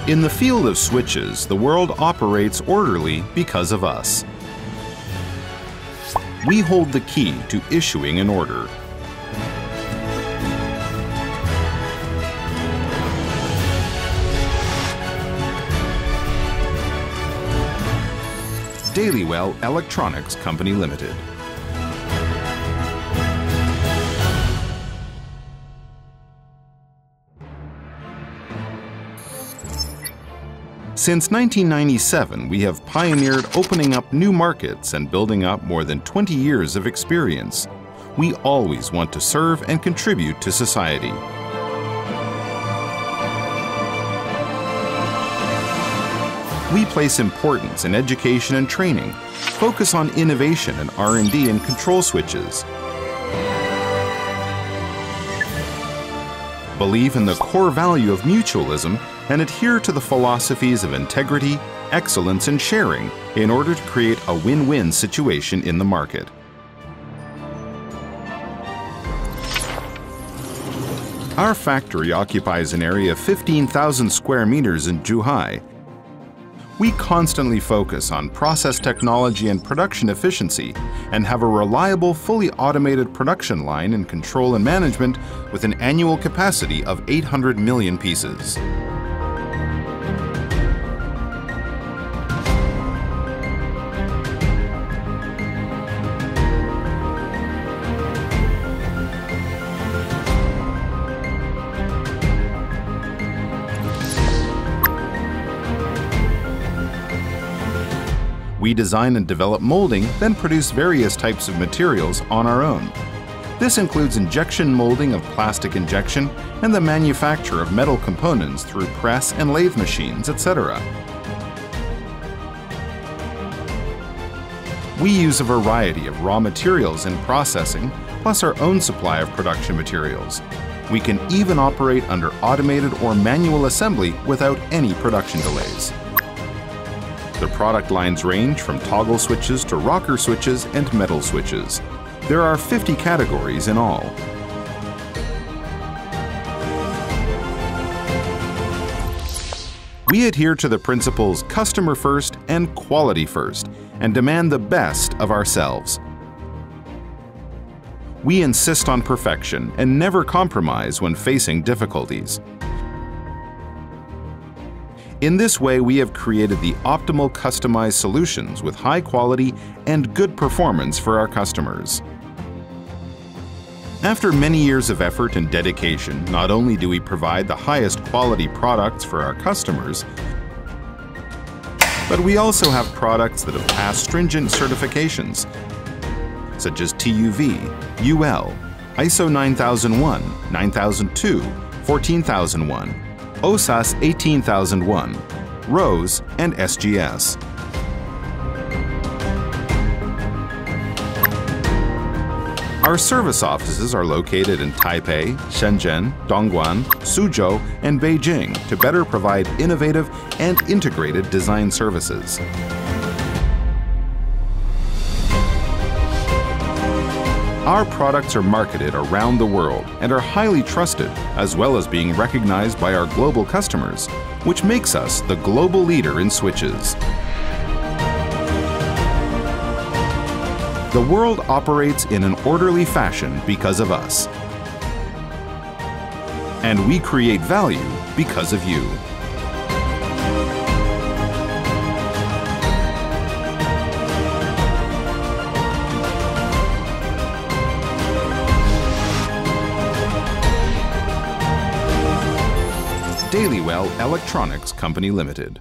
In the field of switches, the world operates orderly because of us. We hold the key to issuing an order. Dailywell Electronics Company Limited. Since 1997, we have pioneered opening up new markets and building up more than 20 years of experience. We always want to serve and contribute to society. We place importance in education and training, focus on innovation and R&D in control switches, believe in the core value of mutualism, and adhere to the philosophies of integrity, excellence, and sharing in order to create a win-win situation in the market. Our factory occupies an area of 15,000 square meters in Zhuhai. We constantly focus on process technology and production efficiency and have a reliable, fully automated production line in control and management with an annual capacity of 800 million pieces. We design and develop molding, then produce various types of materials on our own. This includes injection molding of plastic injection and the manufacture of metal components through press and lathe machines, etc. We use a variety of raw materials in processing, plus our own supply of production materials. We can even operate under automated or manual assembly without any production delays. The product lines range from toggle switches to rocker switches and metal switches. There are 50 categories in all. We adhere to the principles customer first and quality first and demand the best of ourselves. We insist on perfection and never compromise when facing difficulties. In this way, we have created the optimal customized solutions with high quality and good performance for our customers. After many years of effort and dedication, not only do we provide the highest quality products for our customers, but we also have products that have passed stringent certifications, such as TUV, UL, ISO 9001, 9002, 14001, OSAS 18001, ROSE, and SGS. Our service offices are located in Taipei, Shenzhen, Dongguan, Suzhou, and Beijing to better provide innovative and integrated design services. Our products are marketed around the world and are highly trusted, as well as being recognized by our global customers, which makes us the global leader in switches. The world operates in an orderly fashion because of us. And we create value because of you. Dailywell Electronics Company Limited.